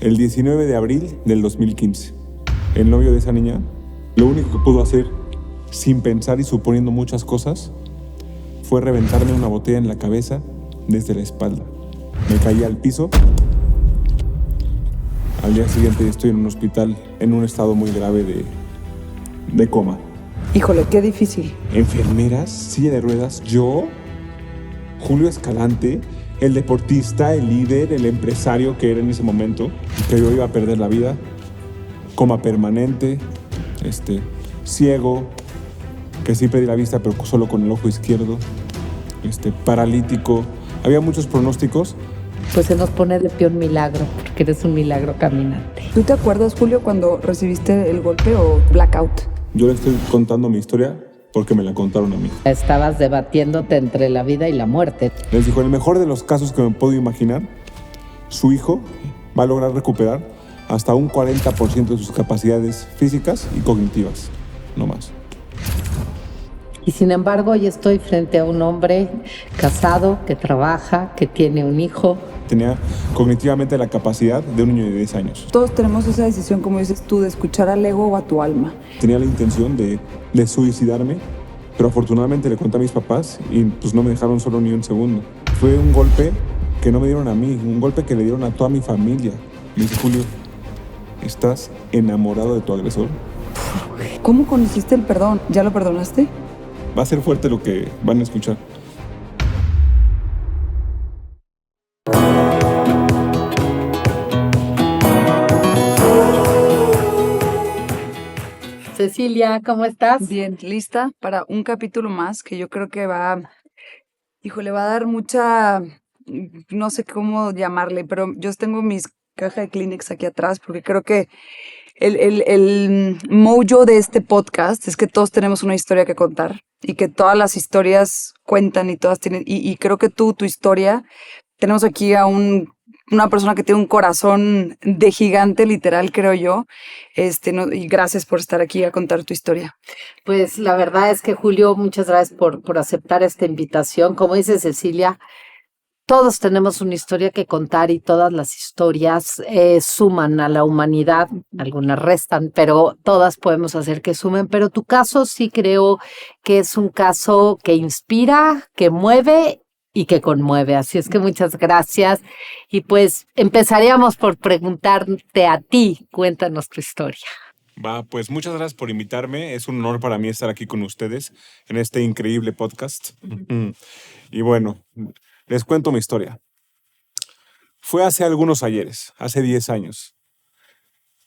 El 19 de abril del 2015, el novio de esa niña, lo único que pudo hacer, sin pensar y suponiendo muchas cosas, fue reventarme una botella en la cabeza desde la espalda. Me caí al piso. Al día siguiente estoy en un hospital en un estado muy grave de coma. Híjole, qué difícil. Enfermeras, silla de ruedas, yo, Julio Escalante, el deportista, el líder, el empresario que era en ese momento, que yo iba a perder la vida, coma permanente, ciego, que sí perdí la vista pero solo con el ojo izquierdo, paralítico. Había muchos pronósticos. Pues se nos pone de pie un milagro, porque eres un milagro caminante. ¿Tú te acuerdas, Julio, cuando recibiste el golpe o blackout? Yo le estoy contando mi historia porque me la contaron a mí. Estabas debatiéndote entre la vida y la muerte. Les dijo, en el mejor de los casos que me puedo imaginar, su hijo va a lograr recuperar hasta un 40% de sus capacidades físicas y cognitivas, no más. Y sin embargo, hoy estoy frente a un hombre casado, que trabaja, que tiene un hijo. Tenía cognitivamente la capacidad de un niño de 10 años. Todos tenemos esa decisión, como dices tú, de escuchar al ego o a tu alma. Tenía la intención de suicidarme, pero afortunadamente le conté a mis papás y pues no me dejaron solo ni un segundo. Fue un golpe que no me dieron a mí, un golpe que le dieron a toda mi familia. Me dice, Julio, ¿estás enamorado de tu agresor? ¿Cómo conociste el perdón? ¿Ya lo perdonaste? Va a ser fuerte lo que van a escuchar. Cecilia, ¿cómo estás? Bien, lista para un capítulo más que yo creo que va a dar mucha, no sé cómo llamarle, pero yo tengo mis cajas de Kleenex aquí atrás porque creo que el mojo de este podcast es que todos tenemos una historia que contar y que todas las historias cuentan y todas tienen, y creo que tu historia, tenemos aquí a una persona que tiene un corazón de gigante, literal, creo yo, y gracias por estar aquí a contar tu historia. Pues la verdad es que, Julio, muchas gracias por aceptar esta invitación. Como dice Cecilia, todos tenemos una historia que contar y todas las historias suman a la humanidad. Algunas restan, pero todas podemos hacer que sumen. Pero tu caso sí creo que es un caso que inspira, que mueve y que conmueve. Así es que muchas gracias. Y pues empezaríamos por preguntarte a ti. Cuéntanos tu historia. Pues muchas gracias por invitarme. Es un honor para mí estar aquí con ustedes en este increíble podcast. Y bueno, les cuento mi historia. Fue hace algunos ayeres, hace 10 años,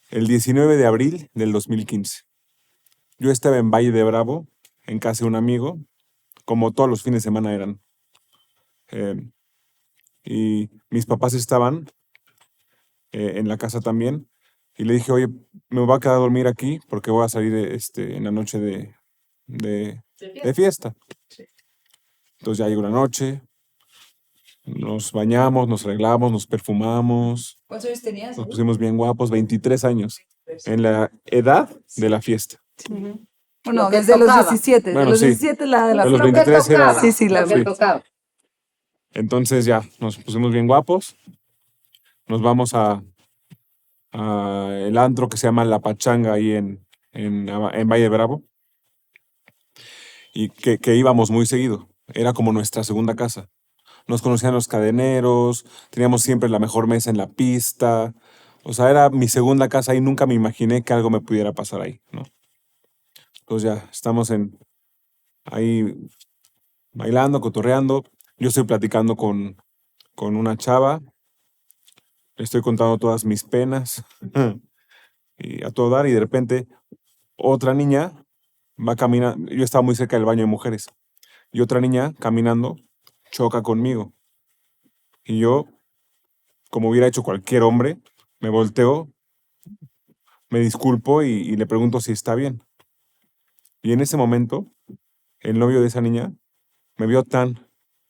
el 19 de abril del 2015. Yo estaba en Valle de Bravo, en casa de un amigo, como todos los fines de semana eran. Y mis papás estaban en la casa también. Y le dije, oye, me voy a quedar a dormir aquí porque voy a salir en la noche de fiesta. Entonces ya llegó la noche, nos bañamos, nos arreglamos, nos perfumamos. ¿Cuántos años tenías? Nos pusimos bien guapos, 23 años, en la edad de la fiesta. Uh-huh. Bueno, desde los 17. Bueno, de los sí. 17 la de la De los fiesta. 23 era... Sí, la que tocaba. Entonces ya, nos pusimos bien guapos. Nos vamos a el antro que se llama La Pachanga ahí en Valle de Bravo. Y que íbamos muy seguido. Era como nuestra segunda casa. Nos conocían los cadeneros, teníamos siempre la mejor mesa en la pista. O sea, era mi segunda casa y nunca me imaginé que algo me pudiera pasar ahí, ¿no? Entonces ya, estamos ahí bailando, cotorreando. Yo estoy platicando con una chava. Le estoy contando todas mis penas y a todo dar. Y de repente, otra niña va caminando. Yo estaba muy cerca del baño de mujeres. Y otra niña, caminando, choca conmigo. Y yo, como hubiera hecho cualquier hombre, me volteo, me disculpo y le pregunto si está bien. Y en ese momento, el novio de esa niña me vio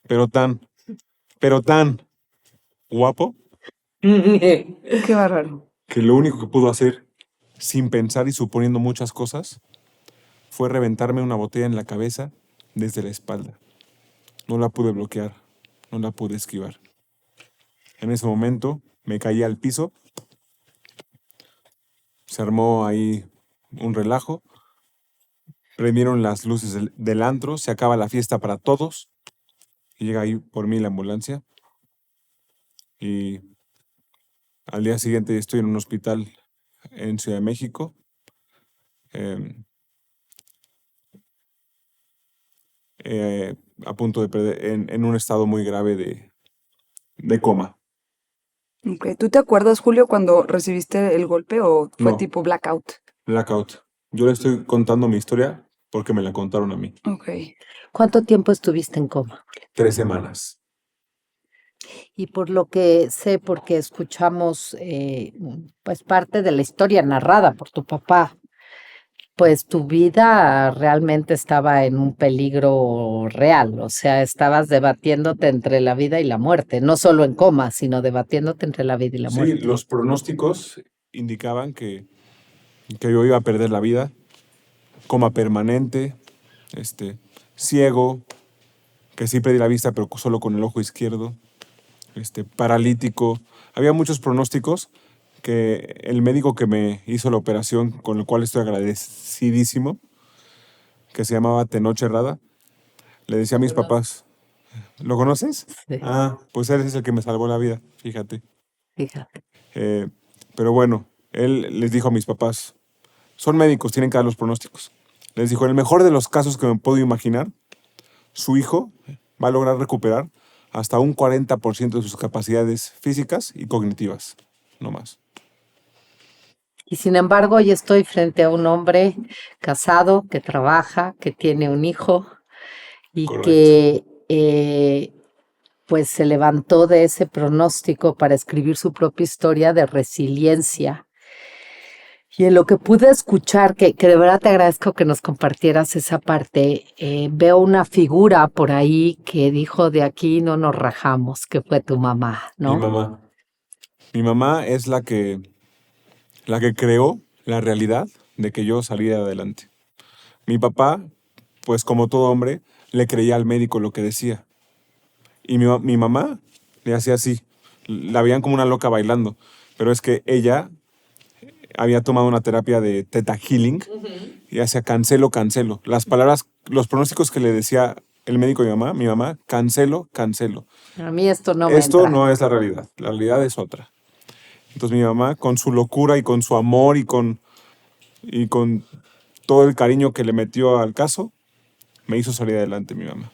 pero tan guapo, Qué bárbaro. que lo único que pudo hacer, sin pensar y suponiendo muchas cosas, fue reventarme una botella en la cabeza desde la espalda. No la pude bloquear, no la pude esquivar. En ese momento me caí al piso Se armó ahí un relajo, prendieron las luces del antro, se acaba la fiesta para todos y llega ahí por mí la ambulancia y al día siguiente estoy en un hospital en Ciudad de México, em, eh, a punto de perder, en un estado muy grave de coma. Ok, ¿tú te acuerdas, Julio, cuando recibiste el golpe o fue No, tipo blackout? blackout. Yo le estoy contando mi historia porque me la contaron a mí. Ok. ¿Cuánto tiempo estuviste en coma? 3 semanas. Y por lo que sé, porque escuchamos pues parte de la historia narrada por tu papá, pues tu vida realmente estaba en un peligro real, o sea, estabas debatiéndote entre la vida y la muerte, no solo en coma, sino debatiéndote entre la vida y la Sí, muerte. los pronósticos indicaban que yo iba a perder la vida, coma permanente, ciego, que sí perdí la vista, pero solo con el ojo izquierdo, paralítico. Había muchos pronósticos que el médico que me hizo la operación, con el cual estoy agradecidísimo, que se llamaba Tenoch Herrada, le decía a mis papás, ¿lo conoces? Sí, Ah, pues él es el que me salvó la vida, fíjate. fíjate. Eh, pero bueno, él les dijo a mis papás, son médicos, tienen que dar los pronósticos. Les dijo, en el mejor de los casos que me puedo imaginar, su hijo va a lograr recuperar hasta un 40% de sus capacidades físicas y cognitivas, no más. Y sin embargo, hoy estoy frente a un hombre casado, que trabaja, que tiene un hijo y Correcto. que pues se levantó de ese pronóstico para escribir su propia historia de resiliencia. Y en lo que pude escuchar, que de verdad te agradezco que nos compartieras esa parte, veo una figura por ahí que dijo de aquí no nos rajamos, que fue tu mamá, Mi ¿no? mamá. Mi mamá es la que creó la realidad de que yo saliera adelante. Mi papá, pues como todo hombre, le creía al médico lo que decía. Y mi mamá le hacía así. La veían como una loca bailando. Pero es que ella había tomado una terapia de Theta Healing y hacía cancelo, cancelo. Las palabras, los pronósticos que le decía el médico a mi mamá, cancelo, cancelo. A mí esto no me Esto entra. no es la realidad es otra. Entonces mi mamá, con su locura y con su amor y con todo el cariño que le metió al caso, me hizo salir adelante mi mamá.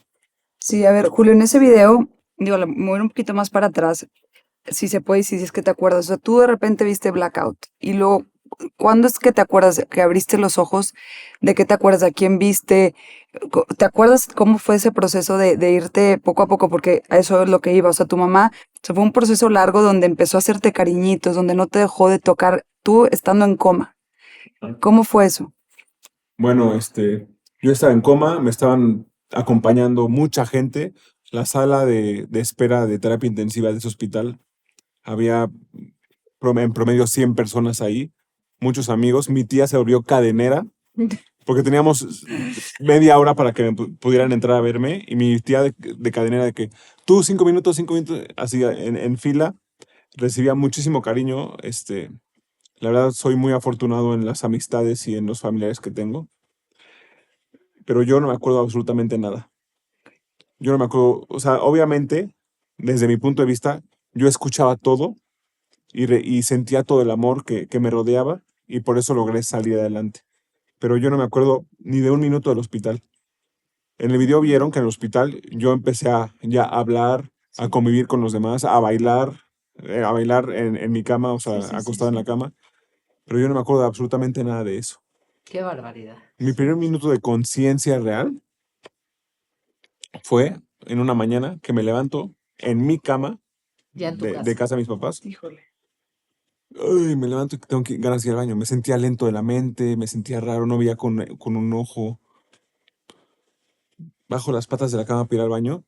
Sí, a ver, Julio, en ese video, digo, me voy un poquito más para atrás, si se puede, si es que te acuerdas. O sea, tú de repente viste blackout y luego, ¿cuándo es que te acuerdas que abriste los ojos? ¿De qué te acuerdas? ¿A quién viste? ¿Te acuerdas cómo fue ese proceso de irte poco a poco? Porque a eso es lo que iba. O sea, tu mamá, o sea, fue un proceso largo donde empezó a hacerte cariñitos, donde no te dejó de tocar, tú estando en coma. ¿Cómo fue eso? Bueno, yo estaba en coma, me estaban acompañando mucha gente. La sala de espera de terapia intensiva de ese hospital, había en promedio 100 personas ahí, muchos amigos. Mi tía se volvió cadenera porque teníamos media hora para que pudieran entrar a verme y mi tía de cadenera de que tú 5 minutos, así en fila, recibía muchísimo cariño. La verdad soy muy afortunado en las amistades y en los familiares que tengo, pero yo no me acuerdo absolutamente nada. Yo no me acuerdo, o sea, obviamente, desde mi punto de vista, yo escuchaba todo y sentía todo el amor que me rodeaba y por eso logré salir adelante. Pero yo no me acuerdo ni de un minuto del hospital. En el video vieron que en el hospital yo empecé a ya a hablar, a convivir con los demás, a bailar en mi cama, o sea, acostado en la cama, pero yo no me acuerdo de absolutamente nada de eso. Qué barbaridad. Mi primer minuto de conciencia real fue en una mañana que me levanto en mi cama Ya en tu de casa. casa de mis papás. Híjole. Ay, me levanto y tengo ganas de ir al baño. Me sentía lento de la mente, me sentía raro, no veía con un ojo. Bajo las patas de la cama para ir al baño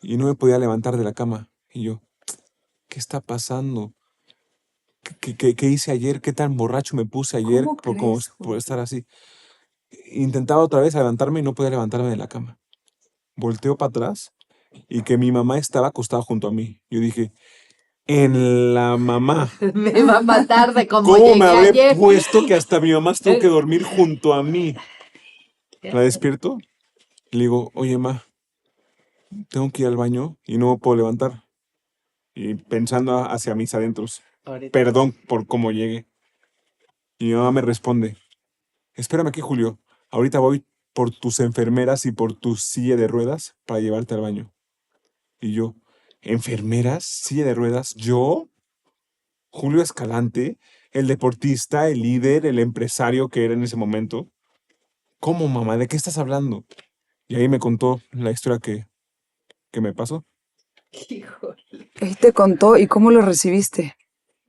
y no me podía levantar de la cama. Y yo, ¿qué está pasando? ¿Qué hice ayer? ¿Qué tan borracho me puse ayer ¿Cómo crees, por estar Julio? así? Intentaba otra vez levantarme y no podía levantarme de la cama. Volteo para atrás y que mi mamá estaba acostada junto a mí. Yo dije, en la mamá. Me va a matar de cómo ¿Cómo me llegué habré ayer. puesto que hasta mi mamá tuvo que dormir junto a mí? La despierto y le digo, oye, ma, tengo que ir al baño y no me puedo levantar. Y pensando hacia mis adentros, Ahorita. perdón por cómo llegué. Y mi mamá me responde, espérame aquí, Julio. Ahorita voy por tus enfermeras y por tu silla de ruedas para llevarte al baño. Y yo, ¿enfermeras? ¿Silla de ruedas? ¿Yo? Julio Escalante, el deportista, el líder, el empresario que era en ese momento. ¿Cómo, mamá? ¿De qué estás hablando? Y ahí me contó la historia que me pasó. Híjole. Él te contó y cómo lo recibiste.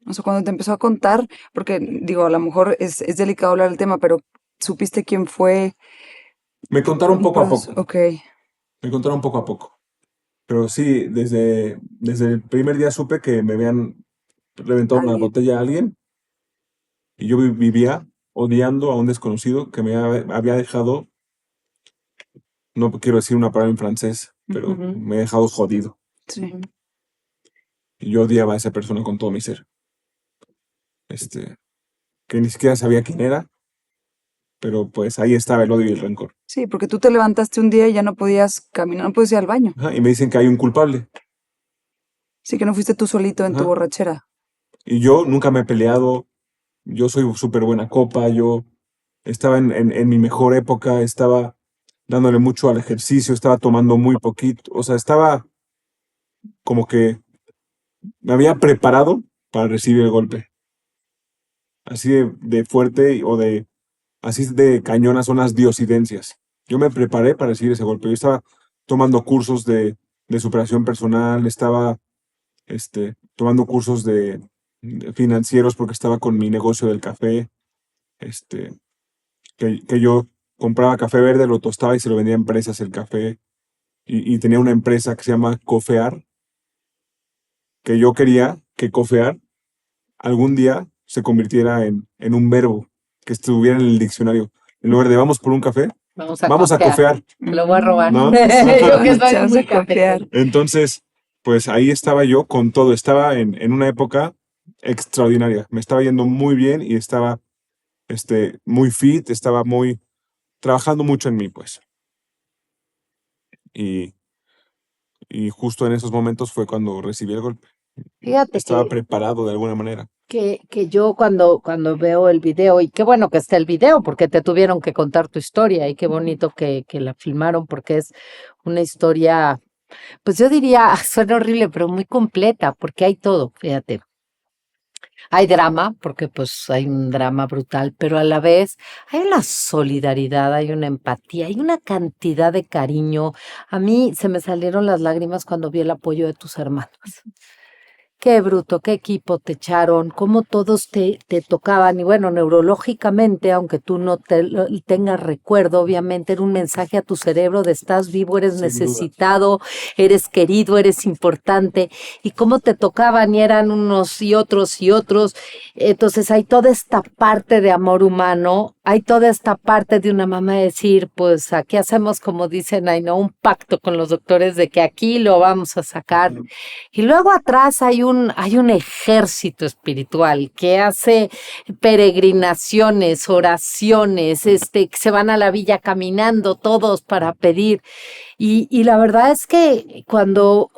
O sea, cuando te empezó a contar, porque digo, a lo mejor es delicado hablar del tema, pero supiste quién fue. Me contaron Un poco a proceso. poco. Ok. Me contaron poco a poco. Pero sí, desde el primer día supe que me habían reventado una Alguien. botella a alguien y yo vivía odiando a un desconocido que me había dejado, no quiero decir una palabra en francés, pero Ujú. me ha dejado jodido. Sí. Y yo odiaba a esa persona con todo mi ser. Que ni siquiera sabía quién era, pero pues ahí estaba el odio y el rencor. Sí, porque tú te levantaste un día y ya no podías caminar, no podías ir al baño. Ajá, y me dicen que hay un culpable. Sí, que no fuiste tú solito en tu Ajá. borrachera. Y yo nunca me he peleado, yo soy súper buena copa, yo estaba en mi mejor época, estaba dándole mucho al ejercicio, estaba tomando muy poquito, o sea, estaba como que me había preparado para recibir el golpe. Así de fuerte así de cañonas son las diosidencias. Yo me preparé para recibir ese golpe. Yo estaba tomando cursos de superación personal, estaba tomando cursos de financieros porque estaba con mi negocio del café, este, que yo compraba café verde, lo tostaba y se lo vendía a empresas el café. Y tenía una empresa que se llama Cofear, que yo quería que Cofear algún día se convirtiera en un verbo que estuviera en el diccionario. En lugar de vamos por un café, Vamos a vamos a cofear. cofear, Lo voy a robar. ¿no? Yo que soy Echarse muy a confiar. cafetera. Entonces, pues ahí estaba yo con todo. Estaba en una época extraordinaria. Me estaba yendo muy bien y estaba muy fit, estaba trabajando mucho en mí, pues. Y, y justo en esos momentos fue cuando recibí el golpe. Fíjate Estaba preparado de alguna manera. que yo cuando veo el video, y qué bueno que está el video, porque te tuvieron que contar tu historia, y qué bonito que la filmaron, porque es una historia, pues yo diría, suena horrible, pero muy completa, porque hay todo, fíjate. Hay drama, porque pues hay un drama brutal, pero a la vez hay una solidaridad, hay una empatía, hay una cantidad de cariño. A mí se me salieron las lágrimas cuando vi el apoyo de tus hermanos. Qué bruto, qué equipo te echaron, cómo todos te tocaban. Y bueno, neurológicamente, aunque tú no tengas recuerdo, obviamente era un mensaje a tu cerebro de estás vivo, eres Sin duda. necesitado, eres querido, eres importante. Y cómo te tocaban y eran unos y otros y otros. Entonces hay toda esta parte de amor humano, hay toda esta parte de una mamá decir, pues aquí hacemos, como dicen, ay, no, un pacto con los doctores de que aquí lo vamos a sacar. Y luego atrás hay un ejército espiritual que hace peregrinaciones, oraciones, que se van a la villa caminando todos para pedir. Y la verdad es que cuando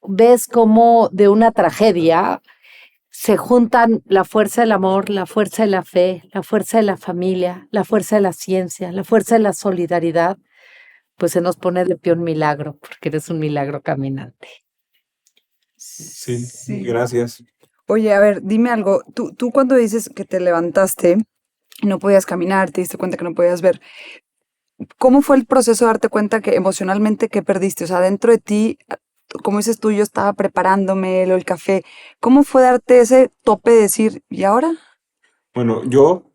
ves cómo de una tragedia se juntan la fuerza del amor, la fuerza de la fe, la fuerza de la familia, la fuerza de la ciencia, la fuerza de la solidaridad, pues se nos pone de pie un milagro, porque eres un milagro caminante. Sí, Sí. gracias. Oye, a ver, dime algo. Tú cuando dices que te levantaste y no podías caminar, te diste cuenta que no podías ver, ¿cómo fue el proceso de darte cuenta que emocionalmente que perdiste? O sea, dentro de ti, como dices tú, yo estaba preparándome el café. ¿Cómo fue darte ese tope de decir, ¿y ahora? Bueno, yo,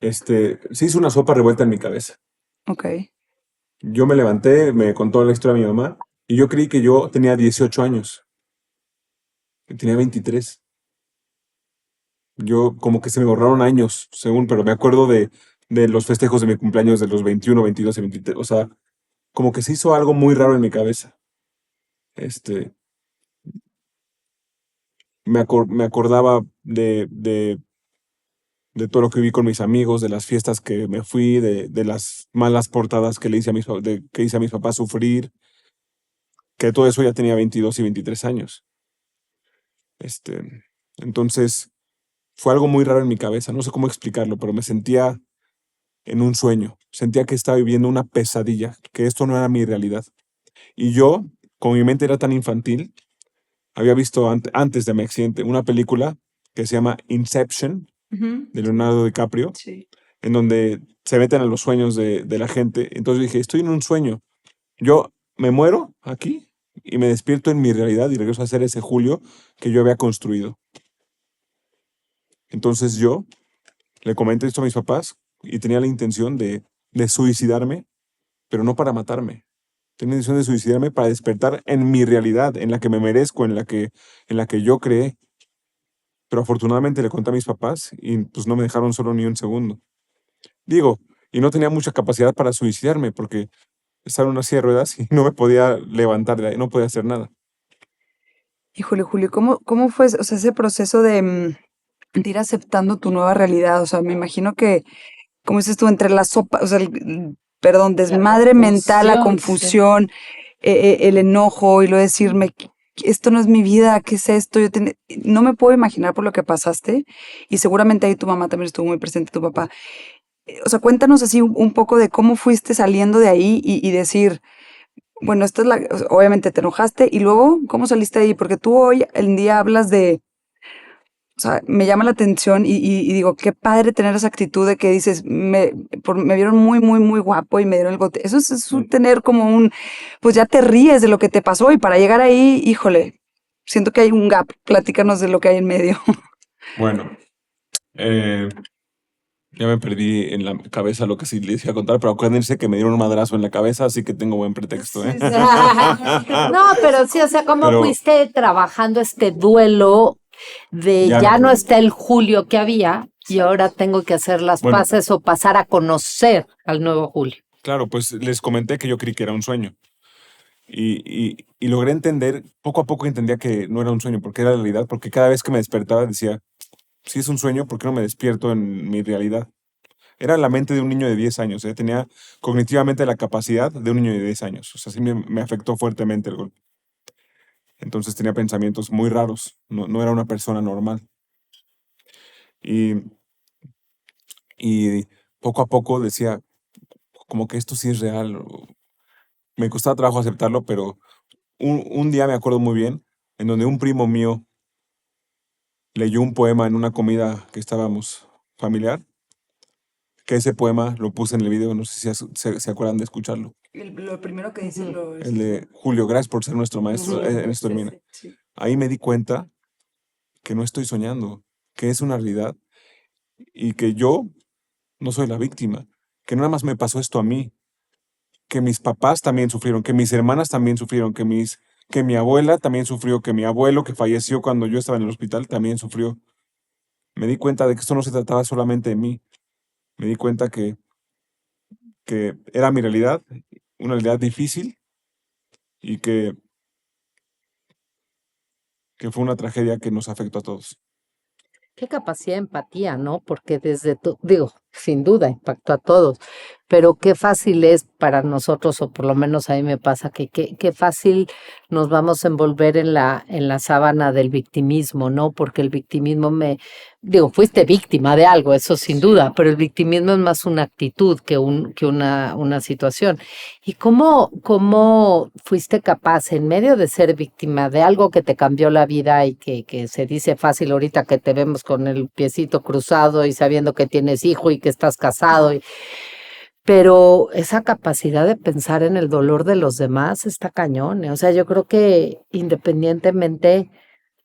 se hizo una sopa revuelta en mi cabeza. Ok. Yo me levanté, me contó la historia de mi mamá y yo creí que yo tenía 18 años. Que tenía 23. Yo como que se me borraron años, según, pero me acuerdo de los festejos de mi cumpleaños de los 21, 22 y 23. O sea, como que se hizo algo muy raro en mi cabeza. Este, me acordaba de todo lo que vi con mis amigos, de las fiestas que me fui, de las malas portadas que le hice a que hice a mis papás sufrir, que todo eso ya tenía 22 y 23 años. Este, entonces, fue algo muy raro en mi cabeza, no sé cómo explicarlo, pero me sentía en un sueño, sentía que estaba viviendo una pesadilla, que esto no era mi realidad. Y yo, como mi mente era tan infantil, había visto antes de mi accidente una película que se llama Inception, Ujú. de Leonardo DiCaprio, Sí. en donde se meten a los sueños de la gente. Entonces dije, estoy en un sueño. Yo me muero aquí y me despierto en mi realidad y regreso a ser ese Julio que yo había construido. Entonces yo le comenté esto a mis papás y tenía la intención de suicidarme, pero no para matarme. Tenía la intención de suicidarme para despertar en mi realidad, en la que me merezco, en la que yo creé. Pero afortunadamente le conté a mis papás y pues no me dejaron solo ni un segundo. Digo, y no tenía mucha capacidad para suicidarme porque estaba en una silla de ruedas y no me podía levantar de ahí, no podía hacer nada. Híjole, Julio, ¿cómo fue, o sea, ese proceso de ir aceptando tu nueva realidad? O sea, me imagino que, como dices tú, entre la sopa, o sea, perdón, La desmadre mental, la confusión, sí. confusión, el enojo y lo de decirme, esto no es mi vida, ¿qué es esto? No me puedo imaginar por lo que pasaste y seguramente ahí tu mamá también estuvo muy presente, tu papá. O sea, cuéntanos así un poco de cómo fuiste saliendo de ahí y decir, bueno, esta es o sea, obviamente te enojaste y luego, ¿cómo saliste de ahí? Porque tú hoy en día hablas de, o sea, me llama la atención y digo, qué padre tener esa actitud de que dices, me vieron muy, muy, muy guapo y me dieron el bote. Eso es un tener como pues ya te ríes de lo que te pasó y para llegar ahí, híjole, siento que hay un gap. Platícanos de lo que hay en medio. Bueno, ya me perdí en la cabeza lo que sí les iba a contar, pero acuérdense que me dieron un madrazo en la cabeza, así que tengo buen pretexto, ¿eh? No, pero sí, o sea, ¿cómo Pero fuiste trabajando este duelo de ya, ya no está el Julio que había y ahora tengo que hacer las bueno, paces o pasar a conocer al nuevo Julio? claro, pues les comenté que yo creí que era un sueño. Y logré entender, poco a poco entendía que no era un sueño, porque era la realidad, porque cada vez que me despertaba decía, si es un sueño, ¿por qué no me despierto en mi realidad? Era la mente de un niño de 10 años, ¿eh? Tenía cognitivamente la capacidad de un niño de 10 años. O sea, sí me afectó fuertemente el golpe. Entonces tenía pensamientos muy raros, no era una persona normal. Y, y poco a poco decía, como que esto sí es real. Me costaba trabajo aceptarlo, pero un día me acuerdo muy bien, en donde un primo mío leyó un poema en una comida que estábamos familiar, que ese poema lo puse en el video, no sé si se acuerdan de escucharlo. Lo primero que dices Ujú, lo El de Julio, gracias por ser nuestro maestro, ujú. en esto Sí, termina. sí, sí. Ahí me di cuenta que no estoy soñando, que es una realidad y que yo no soy la víctima, que no nada más me pasó esto a mí, que mis papás también sufrieron, que mis hermanas también sufrieron, que mi abuela también sufrió, que mi abuelo que falleció cuando yo estaba en el hospital también sufrió. Me di cuenta de que esto no se trataba solamente de mí. Me di cuenta que era mi realidad, una realidad difícil y que fue una tragedia que nos afectó a todos. Qué capacidad de empatía, ¿no? Porque desde tu, digo, sin duda impactó a todos, pero qué fácil es para nosotros, o por lo menos a mí me pasa, que qué fácil nos vamos a envolver en la sábana del victimismo, ¿no? Porque el victimismo digo, fuiste víctima de algo, eso sin duda, pero el victimismo es más una actitud que una situación. ¿Y cómo fuiste capaz, en medio de ser víctima de algo que te cambió la vida y que se dice fácil ahorita que te vemos con el piecito cruzado y sabiendo que tienes hijo y que estás casado, pero esa capacidad de pensar en el dolor de los demás está cañón, ¿eh? O sea, yo creo que independientemente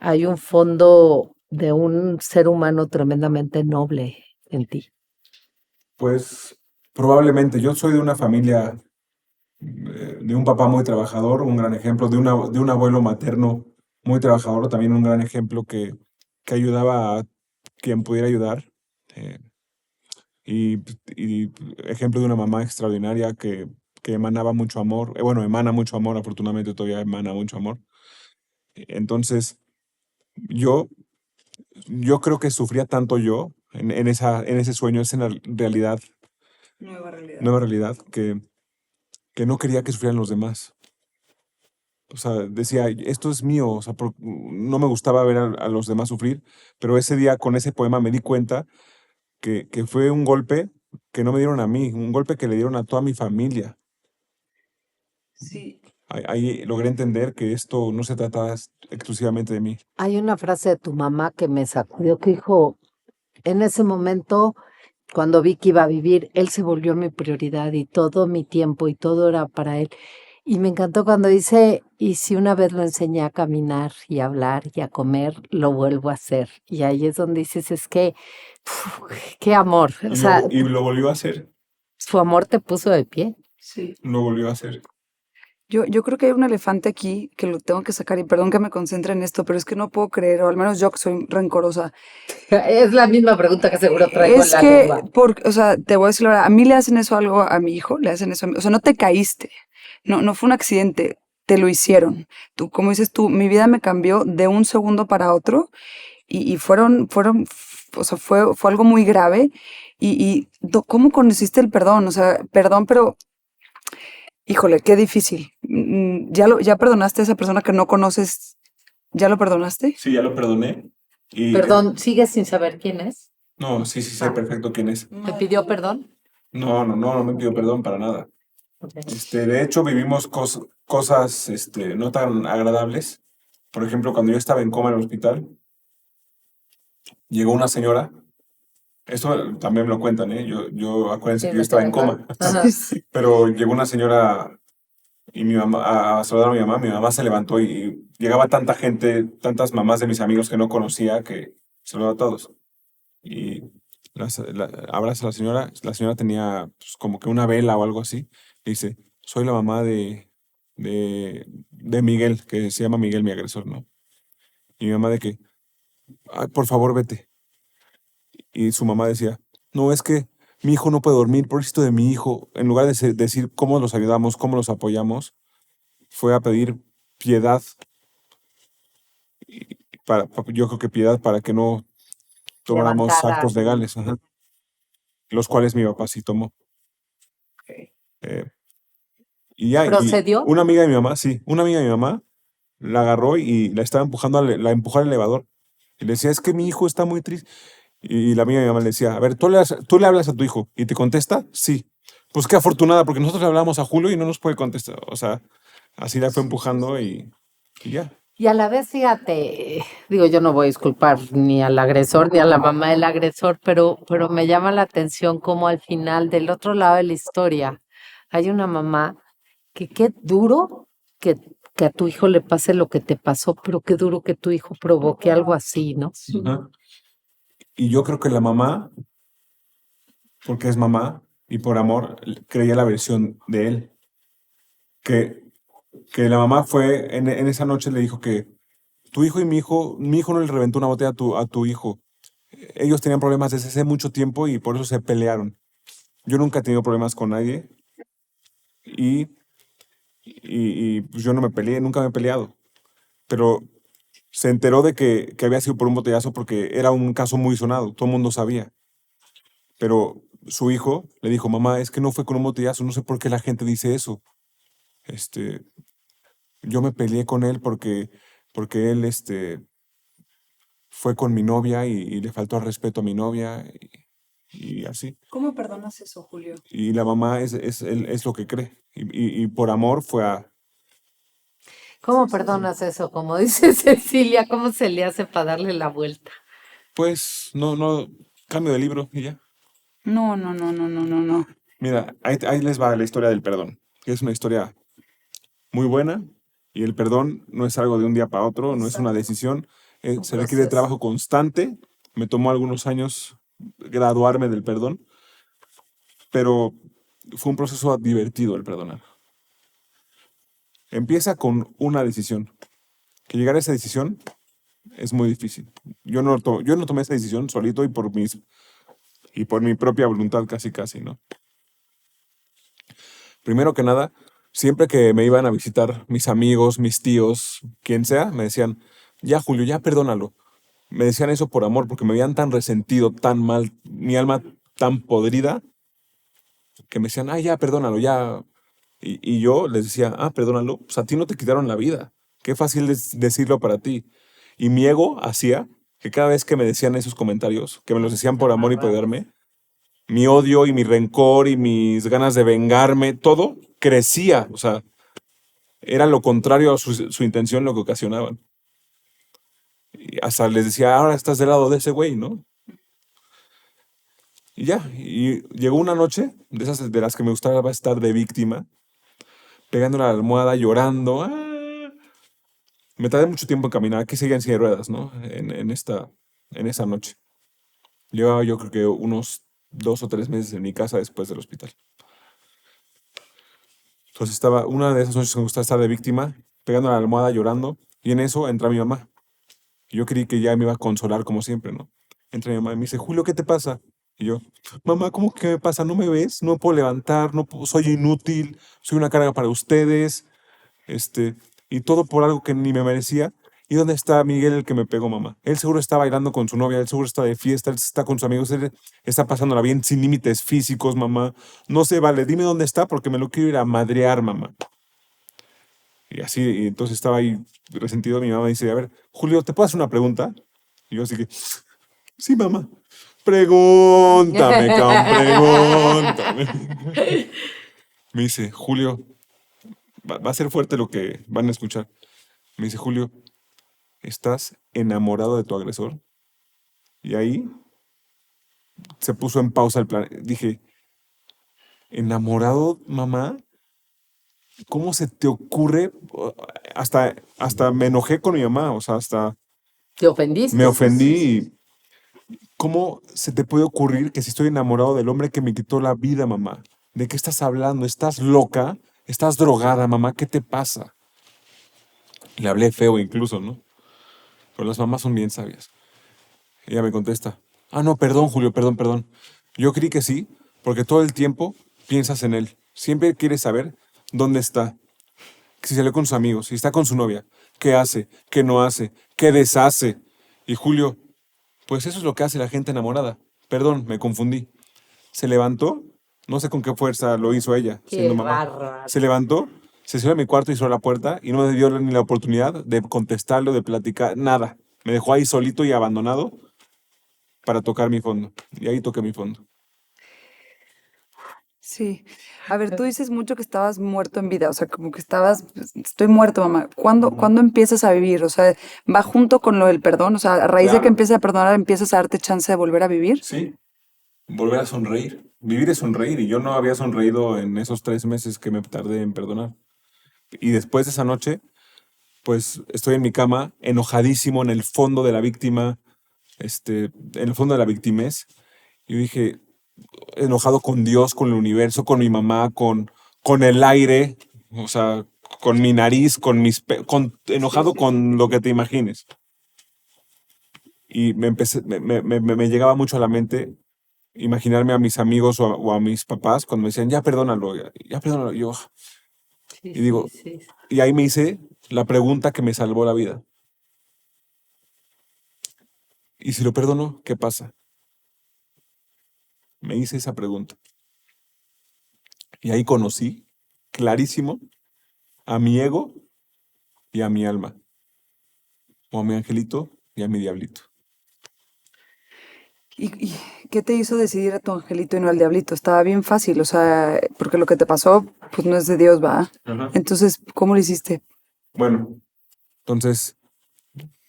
hay un fondo de un ser humano tremendamente noble en ti. Pues probablemente yo soy de una familia, de un papá muy trabajador, un gran ejemplo, de un abuelo materno muy trabajador, también un gran ejemplo que ayudaba a quien pudiera ayudar. eh, y ejemplo de una mamá extraordinaria que emanaba mucho amor. Bueno, emana mucho amor, afortunadamente todavía emana mucho amor. Entonces, yo, yo creo que sufría tanto yo en ese sueño, esa realidad, Nueva realidad. nueva realidad, que no quería que sufrieran los demás. O sea, decía, esto es mío, o sea, no me gustaba ver a los demás sufrir, pero ese día con ese poema me di cuenta que fue un golpe que no me dieron a mí, un golpe que le dieron a toda mi familia. Sí. Ahí logré entender que esto no se trata exclusivamente de mí. Hay una frase de tu mamá que me sacudió que dijo, en ese momento, cuando vi que iba a vivir, él se volvió mi prioridad y todo mi tiempo y todo era para él. Y me encantó cuando dice, y si una vez lo enseñé a caminar y a hablar y a comer, lo vuelvo a hacer. Y ahí es donde dices, es que, qué amor. O sea, Y lo volvió a hacer, su amor te puso de pie. Sí. lo volvió a hacer. Yo creo que hay un elefante aquí que lo tengo que sacar y perdón que me concentre en esto, pero es que no puedo creer, o al menos yo que soy rencorosa. Es la misma pregunta que seguro traigo en Es la que, lengua. o sea, te voy a decir la verdad, a mí le hacen eso algo a mi hijo, le hacen eso a mí, o sea, no te caíste, no fue un accidente, te lo hicieron. Tú, como dices tú, mi vida me cambió de un segundo para otro y o sea, fue algo muy grave. ¿Cómo conociste el perdón? O sea, perdón, pero híjole, qué difícil. ¿Ya perdonaste a esa persona que no conoces? ¿Ya lo perdonaste? Sí, ya lo perdoné. Y Perdón, ¿sigues sin saber quién es? no, sí, sí sé perfecto quién es. ¿Te pidió perdón? No me pido perdón para nada. Ok. De hecho, vivimos cosas, no tan agradables. Por ejemplo, cuando yo estaba en coma en el hospital, llegó una señora. Esto también me lo cuentan, ¿eh? Acuérdense Sí, que yo me estaba quedé en claro. coma. Ajá. Sí. Pero llegó una señora y mi mamá a saludar a mi mamá se levantó y llegaba tanta gente, tantas mamás de mis amigos que no conocía que saludó a todos. Y abraza a la señora tenía pues, como que una vela o algo así, y dice, soy la mamá de Miguel, que se llama Miguel, mi agresor, ¿no? Y mi mamá de que, "Ay, por favor, vete." Y su mamá decía, no, es que mi hijo no puede dormir, por esto de mi hijo, en lugar de decir cómo los ayudamos, cómo los apoyamos, fue a pedir piedad, yo creo que piedad para que no tomáramos Levantada. actos legales, ajá, los cuales mi papá sí tomó. Eh, y ya, y ¿Procedió? una amiga de mi mamá, sí, una amiga de mi mamá la agarró y la estaba empujando, la empujó al elevador. Y le decía, es que mi hijo está muy triste. Y la amiga de mi mamá le decía, a ver, ¿tú le hablas a tu hijo y te contesta? Sí. Pues qué afortunada, porque nosotros le hablamos a Julio y no nos puede contestar. O sea, así la fue empujando y ya. Y a la vez, fíjate, digo, yo no voy a disculpar ni al agresor ni a la mamá del agresor, pero me llama la atención cómo al final, del otro lado de la historia, hay una mamá que qué duro que, que a tu hijo le pase lo que te pasó, pero qué duro que tu hijo provoque algo así, ¿no? Ajá. Y yo creo que la mamá, porque es mamá y por amor, creía la versión de él. Que, que la mamá fue, en esa noche le dijo que tu hijo y mi hijo no le reventó una botella a tu hijo. Ellos tenían problemas desde hace mucho tiempo y por eso se pelearon. Yo nunca he tenido problemas con nadie y, pues yo no me peleé, nunca me he peleado. Pero se enteró de que había sido por un botellazo porque era un caso muy sonado, todo el mundo sabía. Pero su hijo le dijo, mamá, es que no fue con un botellazo, no sé por qué la gente dice eso. Este, yo me peleé con él porque él fue con mi novia y le faltó al respeto a mi novia y así. ¿Cómo perdonas eso, Julio? Y la mamá es lo que cree. Y por amor fue a, ¿Cómo perdonas eso? Como dice Cecilia, ¿cómo se le hace para darle la vuelta? pues, no, cambio de libro y ya. No. Mira, ahí les va la historia del perdón, que es una historia muy buena y el perdón no es algo de un día para otro, no es una decisión, Un se requiere de proceso. trabajo constante. Me tomó algunos años graduarme del perdón, pero fue un proceso divertido el perdonar. Empieza con una decisión. Que llegar a esa decisión es muy difícil. Yo no tomé esa decisión solito y por mi propia voluntad casi, ¿no? Primero que nada, siempre que me iban a visitar mis amigos, mis tíos, quien sea, me decían, ya Julio, ya perdónalo. Me decían eso por amor, porque me veían tan resentido, tan mal, mi alma tan podrida, que me decían, ya, perdónalo, ya. Y yo les decía, perdónalo, pues a ti no te quitaron la vida. Qué fácil es decirlo para ti. Y mi ego hacía que cada vez que me decían esos comentarios, que me los decían por amor y poderme, mi odio y mi rencor y mis ganas de vengarme, todo crecía. O sea, era lo contrario a su intención lo que ocasionaban. Y hasta les decía, ahora estás del lado de ese güey, ¿no? Y ya, y llegó una noche, de esas de las que me gustaba estar de víctima, pegando la almohada, llorando. Me tardé mucho tiempo en caminar, aquí seguía en silla de ruedas, ¿no? En esa noche. Llevaba yo creo que unos 2 o 3 meses en mi casa después del hospital. Entonces estaba, una de esas noches que me gustaba estar de víctima, pegando la almohada, llorando, y en eso entra mi mamá. Y yo creí que ya me iba a consolar como siempre, ¿no? Entra mi mamá y me dice, Julio, ¿qué te pasa? Y yo, mamá, ¿cómo que me pasa? ¿No me ves? No me puedo levantar, soy inútil, soy una carga para ustedes, este, y todo por algo que ni me merecía. ¿Y dónde está Miguel, el que me pegó, mamá? Él seguro está bailando con su novia, él seguro está de fiesta, él está con sus amigos, él está pasándola bien, sin límites físicos, mamá. No sé, vale, dime dónde está porque me lo quiero ir a madrear, mamá. Y así, y entonces estaba ahí resentido. Mi mamá dice, a ver, Julio, ¿te puedo hacer una pregunta? Y yo así que, sí, mamá. Pregúntame, pregúntame. Me dice, Julio, va a ser fuerte lo que van a escuchar. Me dice, Julio, ¿estás enamorado de tu agresor? Y ahí se puso en pausa el plan. Dije, ¿enamorado, mamá? ¿Cómo se te ocurre? Hasta me enojé con mi mamá, o sea, hasta ¿Te ofendiste? me ofendí. ¿Cómo se te puede ocurrir que si estoy enamorado del hombre que me quitó la vida, mamá? ¿De qué estás hablando? ¿Estás loca? ¿Estás drogada, mamá? ¿Qué te pasa? Le hablé feo incluso, ¿no? Pero las mamás son bien sabias. Ella me contesta, no, perdón, Julio, perdón, perdón. Yo creí que sí, porque todo el tiempo piensas en él. Siempre quieres saber dónde está, si salió con sus amigos, si está con su novia, qué hace, qué no hace, qué deshace. Y Julio, pues eso es lo que hace la gente enamorada. Perdón, me confundí. Se levantó, no sé con qué fuerza lo hizo ella, Qué siendo mamá. bárbaro. Se levantó, se subió a mi cuarto y cerró la puerta y no me dio ni la oportunidad de contestarlo, de platicar, nada. Me dejó ahí solito y abandonado para tocar mi fondo. Y ahí toqué mi fondo. Sí. A ver, tú dices mucho que estabas muerto en vida, o sea, como que estabas, pues, estoy muerto, mamá. ¿Cuándo empiezas a vivir? O sea, ¿va junto con lo del perdón? O sea, a raíz de que Claro. empiezas a perdonar, ¿empiezas a darte chance de volver a vivir? Sí, volver a sonreír. Vivir es sonreír y yo no había sonreído en esos 3 meses que me tardé en perdonar. Y después de esa noche, pues estoy en mi cama, enojadísimo en el fondo de la víctima, en el fondo de la victimez. Y dije, enojado con Dios, con el universo, con mi mamá, con el aire, o sea, con mi nariz, enojado con lo que te imagines. Y me llegaba mucho a la mente imaginarme a mis amigos o a mis papás cuando me decían, ya perdónalo, ya perdónalo. Y yo, Sí, y digo, sí. y ahí me hice la pregunta que me salvó la vida. ¿Y si lo perdono, qué pasa? Me hice esa pregunta. Y ahí conocí clarísimo a mi ego y a mi alma. O a mi angelito y a mi diablito. ¿Y qué te hizo decidir a tu angelito y no al diablito? Estaba bien fácil, o sea, porque lo que te pasó, pues no es de Dios, ¿va? Ajá. Entonces, ¿cómo lo hiciste? Bueno, entonces,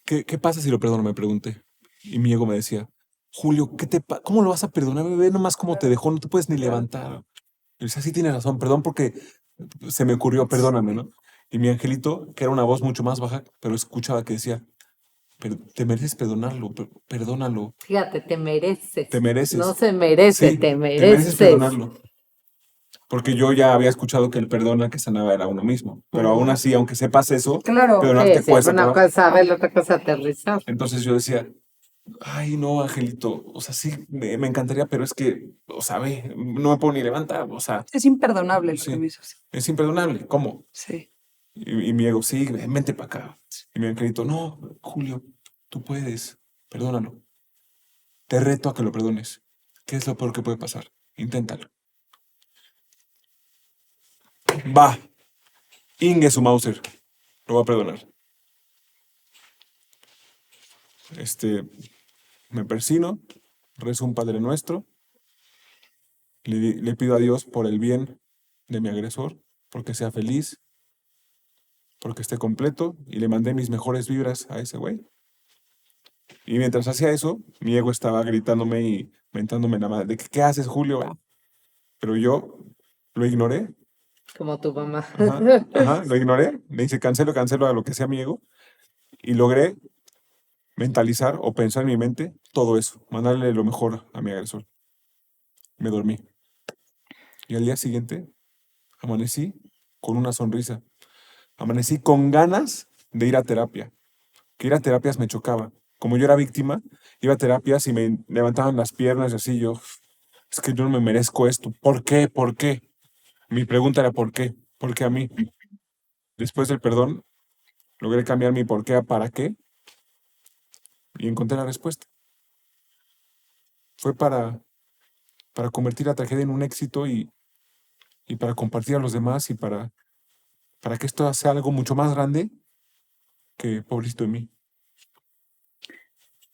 ¿qué pasa si lo perdono? Me pregunté. Y mi ego me decía, Julio, ¿cómo lo vas a perdonar, bebé? Nomás cómo te dejó, no te puedes ni levantar. Y decía, sí, tienes razón, perdón porque se me ocurrió, perdóname, ¿no? Y mi angelito, que era una voz mucho más baja, pero escuchaba que decía, te mereces perdonarlo, perdónalo, Fíjate, te mereces. te mereces. No se merece, Sí, te te mereces mereces. perdonarlo. Porque yo ya había escuchado que el perdón al que sanaba era uno mismo. Pero aún así, aunque sepas eso, Claro. perdonar Sí, te sí, cuesta una trabajo. cosa ver, la otra cosa aterrizar. Entonces yo decía, ay, no, Angelito, o sea, sí, me encantaría, pero es que, o sea, ve, no me puedo ni levantar, o sea, Es imperdonable lo que sí, me hizo. Sí. es imperdonable. ¿Cómo? Sí. Y mi ego, sí, vente para acá. Y mi angelito, no, Julio, tú puedes, perdónalo. Te reto a que lo perdones. ¿Qué es lo peor que puede pasar? Inténtalo. Va, Inge su Mauser, lo va a perdonar. Me persino, rezo un Padre Nuestro, le pido a Dios por el bien de mi agresor, porque sea feliz, porque esté completo, y le mandé mis mejores vibras a ese güey. Y mientras hacía eso, mi ego estaba gritándome y mentándome la madre, de que, ¿qué haces, Julio? Pero yo lo ignoré, Como tu mamá. lo ignoré, le hice cancelo a lo que sea mi ego, y logré mentalizar o pensar en mi mente todo eso, mandarle lo mejor a mi agresor. Me dormí. Y al día siguiente amanecí con una sonrisa. Amanecí con ganas de ir a terapia. Que ir a terapias me chocaba. Como yo era víctima, iba a terapias y me levantaban las piernas y así yo, es que yo no me merezco esto. ¿Por qué? ¿Por qué? Mi pregunta era ¿por qué? ¿Por qué a mí? Después del perdón, logré cambiar mi por qué a para qué y encontré la respuesta. Fue para convertir la tragedia en un éxito y para compartir a los demás y para que esto sea algo mucho más grande que pobrecito de mí.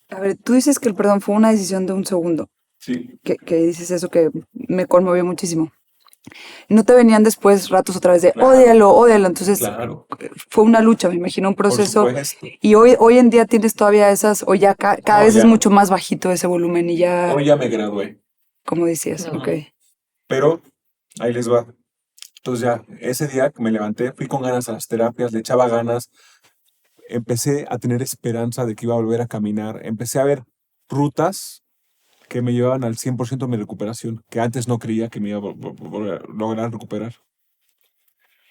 A ver, tú dices que el perdón fue una decisión de un segundo, Sí, que dices eso que me conmovió muchísimo. No te venían después ratos otra vez de Claro. ódialo, ódialo. Entonces claro, fue una lucha, me imagino, un por proceso. supuesto. Y hoy en día tienes todavía esas, o ya cada No, vez es ya, mucho más bajito ese volumen y ya, hoy ya me gradué, como decías, Ujú. ok. pero ahí les va. Entonces ya, ese día que me levanté, fui con ganas a las terapias, le echaba ganas, empecé a tener esperanza de que iba a volver a caminar, empecé a ver rutas que me llevaban al 100% de mi recuperación, que antes no creía que me iba a lograr recuperar,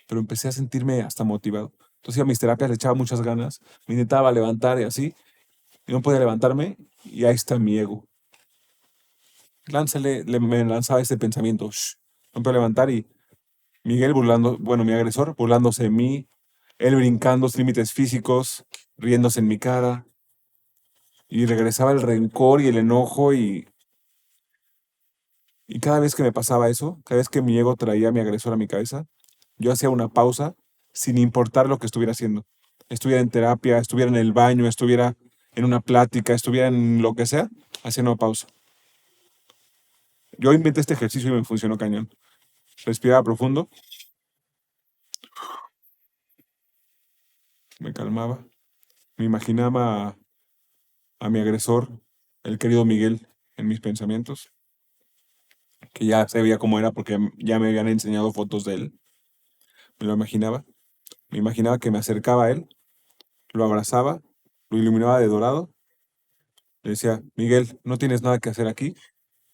pero empecé a sentirme hasta motivado. Entonces iba a mis terapias, le echaba muchas ganas, me intentaba levantar y así, y no podía levantarme, y ahí está mi ego. Me lanzaba este pensamiento, "Shh", no puedo levantar y Miguel burlando, bueno, mi agresor burlándose de mí, él brincando los límites físicos, riéndose en mi cara, y regresaba el rencor y el enojo y cada vez que me pasaba eso, cada vez que mi ego traía a mi agresor a mi cabeza, yo hacía una pausa sin importar lo que estuviera haciendo. Estuviera en terapia, estuviera en el baño, estuviera en una plática, estuviera en lo que sea, hacía una pausa. Yo inventé este ejercicio y me funcionó cañón. Respiraba profundo, me calmaba, me imaginaba a mi agresor, el querido Miguel, en mis pensamientos, que ya sabía cómo era porque ya me habían enseñado fotos de él. Me lo imaginaba. Me imaginaba que me acercaba a él, lo abrazaba, lo iluminaba de dorado. Le decía, Miguel, no tienes nada que hacer aquí,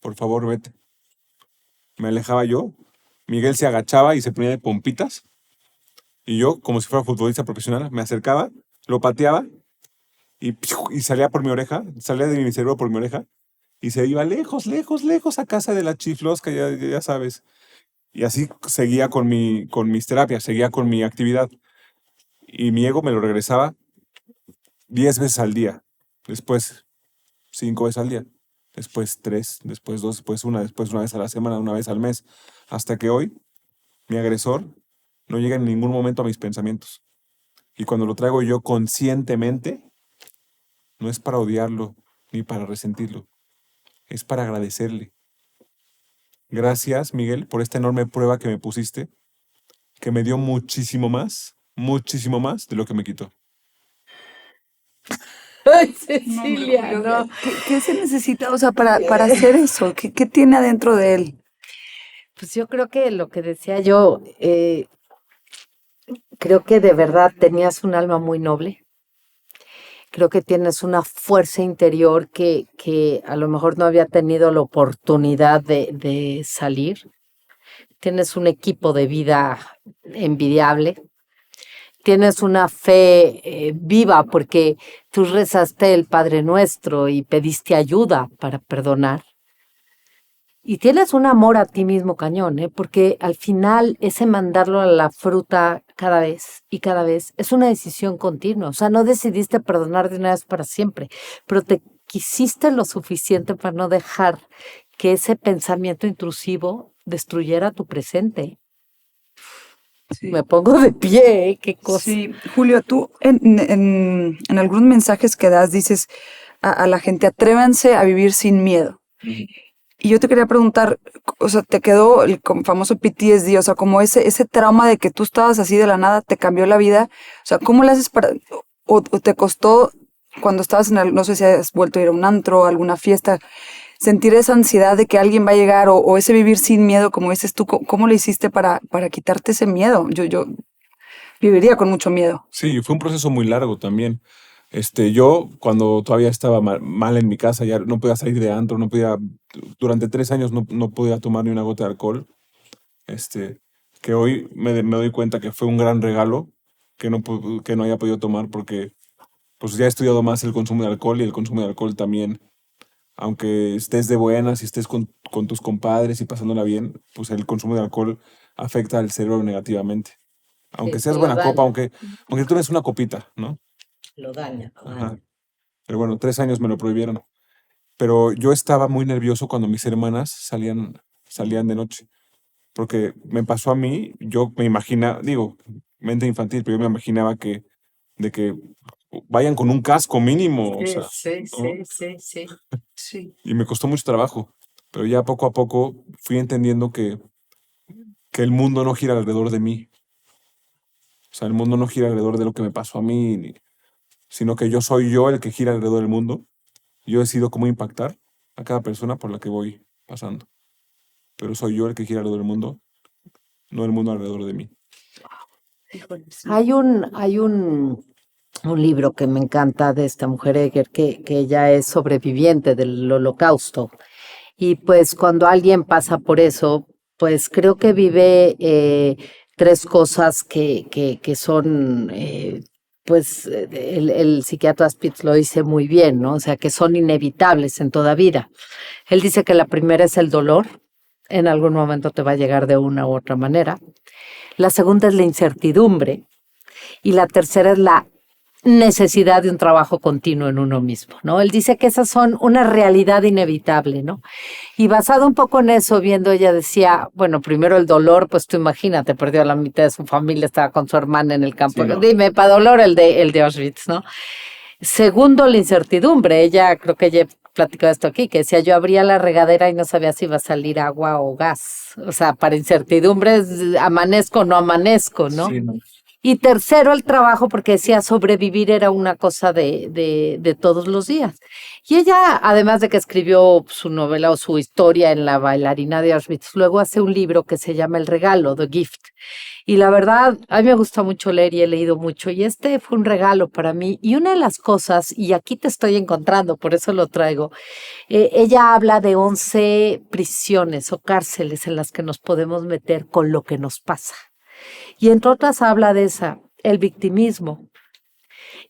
por favor, vete. Me alejaba yo. Miguel se agachaba y se ponía de pompitas. Y yo, como si fuera futbolista profesional, me acercaba, lo pateaba y salía por mi oreja, salía de mi cerebro por mi oreja y se iba lejos, lejos, lejos a casa de la chiflosca, ya sabes. Y así seguía con mis terapias, seguía con mi actividad. Y mi ego me lo regresaba 10 veces al día. Después 5 veces al día. Después 3, después 2, después una vez a la semana, una vez al mes. Hasta que hoy mi agresor no llega en ningún momento a mis pensamientos. Y cuando lo traigo yo conscientemente, no es para odiarlo ni para resentirlo. Es para agradecerle. Gracias, Miguel, por esta enorme prueba que me pusiste, que me dio muchísimo más de lo que me quitó. Ay, No, hombre, Cecilia, Julio, no. ¿qué se necesita, o sea, para hacer eso? ¿Qué tiene adentro de él? Pues yo creo que lo que decía yo, creo que de verdad tenías un alma muy noble. Creo que tienes una fuerza interior que a lo mejor no había tenido la oportunidad de salir. Tienes un equipo de vida envidiable. Tienes una fe viva porque tú rezaste el Padre Nuestro y pediste ayuda para perdonar. Y tienes un amor a ti mismo cañón, ¿eh? Porque al final ese mandarlo a la fruta cada vez y cada vez es una decisión continua. O sea, no decidiste perdonar de una vez para siempre, pero te quisiste lo suficiente para no dejar que ese pensamiento intrusivo destruyera tu presente. Sí. Me pongo de pie, ¿eh? Qué cosa. Sí, Julio, tú en algunos mensajes que das dices a la gente, atrévanse a vivir sin miedo. Y yo te quería preguntar, o sea, ¿te quedó el famoso PTSD? O sea, como ese trauma de que tú estabas así de la nada, te cambió la vida. O sea, ¿cómo le haces para, o te costó cuando estabas no sé si has vuelto a ir a un antro, a alguna fiesta, sentir esa ansiedad de que alguien va a llegar o ese vivir sin miedo, como dices tú, ¿cómo le hiciste para quitarte ese miedo? Yo viviría con mucho miedo. Sí, fue un proceso muy largo también. Yo cuando todavía estaba mal en mi casa, ya no podía salir de antro, no podía, durante 3 años no podía tomar ni una gota de alcohol. Que hoy me doy cuenta que fue un gran regalo que no haya podido tomar porque pues ya he estudiado más el consumo de alcohol y el consumo de alcohol también, aunque estés de buenas y estés con tus compadres y pasándola bien, pues el consumo de alcohol afecta al cerebro negativamente. Sí, Aunque te seas lo buena copa, daña, aunque tú eres una copita, ¿no? lo daña, lo Ajá. daña. Pero bueno, 3 años me lo prohibieron. Pero yo estaba muy nervioso cuando mis hermanas salían de noche. Porque me pasó a mí, yo me imagina, digo, mente infantil, pero yo me imaginaba de que vayan con un casco mínimo, o Sí, sea, sí, ¿no? sí, sí, sí. Sí. Y me costó mucho trabajo. Pero ya poco a poco fui entendiendo que el mundo no gira alrededor de mí. O sea, el mundo no gira alrededor de lo que me pasó a mí, sino que yo soy yo el que gira alrededor del mundo. Yo decido cómo impactar a cada persona por la que voy pasando. Pero soy yo el que gira alrededor del mundo, no el mundo alrededor de mí. Híjole, sí. Hay un libro que me encanta de esta mujer Eger, que ella es sobreviviente del holocausto. Y pues cuando alguien pasa por eso, pues creo que vive tres cosas que son, pues el psiquiatra Spitz lo dice muy bien, ¿no? O sea, que son inevitables en toda vida. Él dice que la primera es el dolor, en algún momento te va a llegar de una u otra manera. La segunda es la incertidumbre y la tercera es la necesidad de un trabajo continuo en uno mismo, ¿no? Él dice que esas son una realidad inevitable, ¿no? Y basado un poco en eso, viendo, ella decía, bueno, primero el dolor, pues tú imagínate, perdió a la mitad de su familia, estaba con su hermana en el campo. Sí, no. Dime, para dolor el de Auschwitz, ¿no? Segundo, la incertidumbre. Ella, creo que ya platicado esto aquí, que decía, yo abría la regadera y no sabía si iba a salir agua o gas. O sea, para incertidumbre, amanezco o no amanezco, ¿no? Sí, no. Y tercero, el trabajo, porque decía sobrevivir era una cosa de todos los días. Y ella, además de que escribió su novela o su historia en La bailarina de Auschwitz, luego hace un libro que se llama El regalo, The Gift. Y la verdad, a mí me gusta mucho leer y he leído mucho. Y este fue un regalo para mí. Y una de las cosas, y aquí te estoy encontrando, por eso lo traigo, ella habla de 11 prisiones o cárceles en las que nos podemos meter con lo que nos pasa. Y entre otras habla de esa, el victimismo,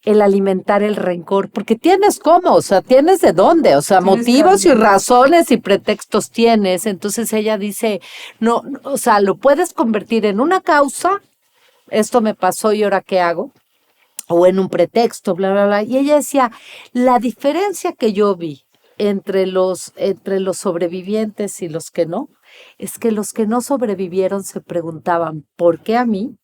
el alimentar el rencor, porque tienes cómo, o sea, tienes de dónde, o sea, Tienes motivos y camino. razones y pretextos tienes. Entonces ella dice, no, o sea, lo puedes convertir en una causa, esto me pasó y ahora qué hago, o en un pretexto, bla, bla, bla. Y ella decía, la diferencia que yo vi entre los sobrevivientes y los que no, es que los que no sobrevivieron se preguntaban, ¿por qué a mí?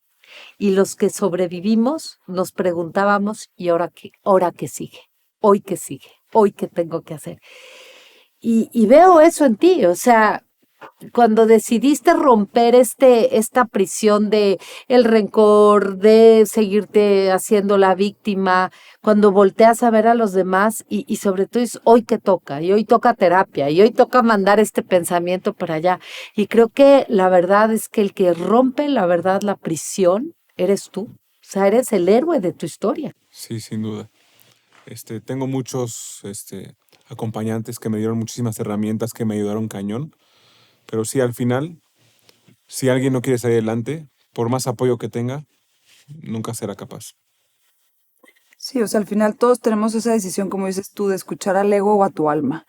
Y los que sobrevivimos nos preguntábamos, ¿y ahora qué sigue? ¿Hoy qué sigue? ¿Hoy qué tengo que hacer? Y veo eso en ti, o sea, cuando decidiste romper esta prisión de el rencor, de seguirte haciendo la víctima, cuando volteas a ver a los demás y sobre todo es hoy que toca, y hoy toca terapia, y hoy toca mandar este pensamiento para allá. Y creo que la verdad es que el que rompe, la verdad, la prisión, eres tú. O sea, eres el héroe de tu historia. Sí, sin duda. Tengo muchos acompañantes que me dieron muchísimas herramientas que me ayudaron cañón, pero sí, al final, si alguien no quiere salir adelante, por más apoyo que tenga, nunca será capaz. Sí, o sea, al final todos tenemos esa decisión, como dices tú, de escuchar al ego o a tu alma.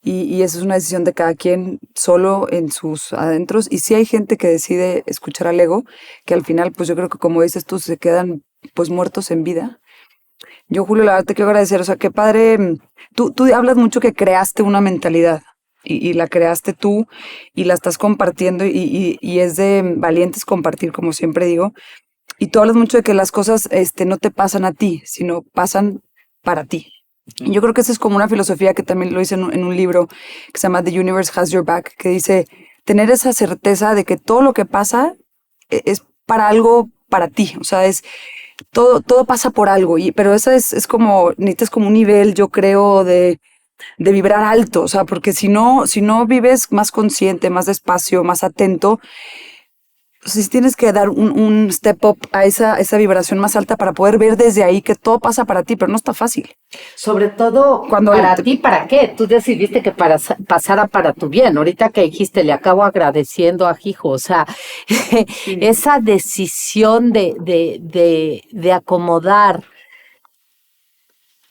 Y esa es una decisión de cada quien solo en sus adentros. Y sí hay gente que decide escuchar al ego, que al final, pues yo creo que como dices tú, se quedan pues muertos en vida. Yo, Julio, la verdad te quiero agradecer. O sea, qué padre. Tú hablas mucho que creaste una mentalidad y la creaste tú y la estás compartiendo y es de valientes compartir, como siempre digo. Y tú hablas mucho de que las cosas no te pasan a ti, sino pasan para ti. Y yo creo que esa es como una filosofía que también lo hice en un libro que se llama The Universe Has Your Back, que dice tener esa certeza de que todo lo que pasa es para algo para ti. O sea, todo pasa por algo. Pero eso es como, necesitas como un nivel, yo creo, de vibrar alto. O sea, porque si no vives más consciente, más despacio, más atento, o sea, sí tienes que dar un step up a esa vibración más alta para poder ver desde ahí que todo pasa para ti, pero no está fácil. Sobre todo, Cuando para ti, ¿para qué? Tú decidiste que pasara para tu bien. Ahorita que dijiste, le acabo agradeciendo a Hijo. O sea, esa decisión de acomodar,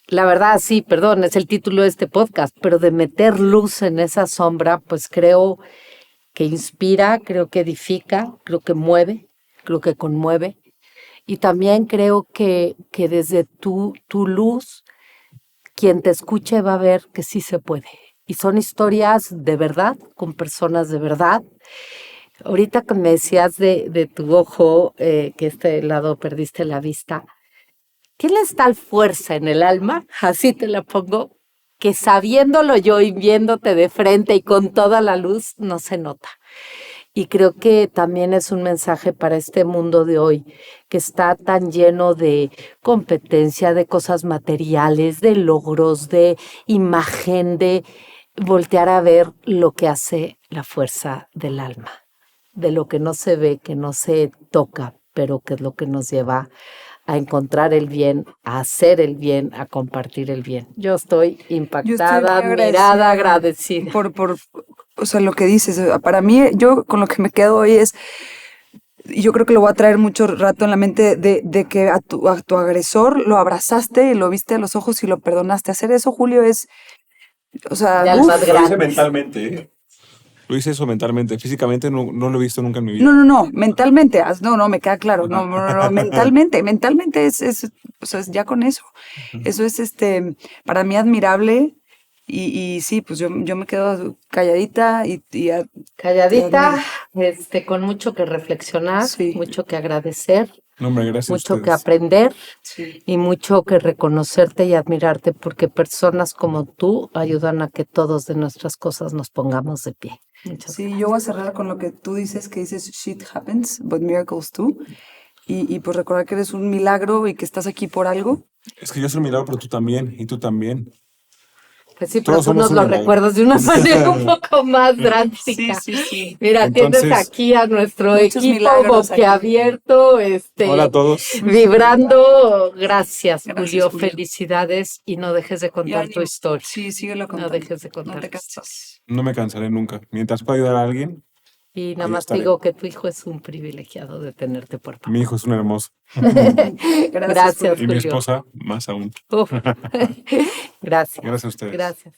la verdad, sí, perdón, es el título de este podcast, pero de meter luz en esa sombra, pues creo que inspira, creo que edifica, creo que mueve, creo que conmueve. Y también creo que desde tu luz, quien te escuche va a ver que sí se puede. Y son historias de verdad, con personas de verdad. Ahorita que me decías de tu ojo, que este lado perdiste la vista, tienes tal fuerza en el alma, así te la pongo, que sabiéndolo yo y viéndote de frente y con toda la luz, no se nota. Y creo que también es un mensaje para este mundo de hoy, que está tan lleno de competencia, de cosas materiales, de logros, de imagen, de voltear a ver lo que hace la fuerza del alma, de lo que no se ve, que no se toca, pero que es lo que nos lleva a encontrar el bien, a hacer el bien, a compartir el bien. Yo estoy impactada, admirada, agradecida. Por o sea, lo que dices. Para mí, yo con lo que me quedo hoy es, y yo creo que lo voy a traer mucho rato en la mente, de que a tu agresor lo abrazaste y lo viste a los ojos y lo perdonaste. Hacer eso, Julio, es, o sea, De almas Lo hice grandes. mentalmente, ¿eh? Lo hice eso mentalmente. Físicamente no lo he visto nunca en mi vida. no, mentalmente, no, me queda claro, no, mentalmente o sea, ya con eso. Eso es, para mí admirable y sí, pues yo me quedo calladita Calladita, con mucho que reflexionar, Sí. mucho que agradecer, No, hombre, gracias a mucho que ustedes. aprender Sí. y mucho que reconocerte y admirarte, porque personas como tú ayudan a que todos de nuestras cosas nos pongamos de pie. Muchas Sí, yo voy a cerrar con lo que tú dices, que dices, shit happens, but miracles too. Y pues recordar que eres un milagro y que estás aquí por algo. Es que yo soy un milagro, pero tú también, y tú también. Pues sí, pero Todos tú somos nos un lo milagro. recuerdas de una manera un poco más drástica. sí. Mira, tienes Entonces, aquí a nuestro muchos equipo milagros aquí. boquiabierto, hola a todos. vibrando. Gracias, Gracias, Julio. Julio. Felicidades y no dejes de Y contar tu ánimo. historia. Sí, síguelo No contando. dejes de contar No te tu historia. canses. No me cansaré nunca. Mientras pueda ayudar a alguien, Y nada ahí más te estaré. digo que tu hijo es un privilegiado de tenerte por papá. Mi hijo es un hermoso. Gracias, Y mi Julio. esposa, más aún. Uf. Gracias. Gracias a ustedes. Gracias.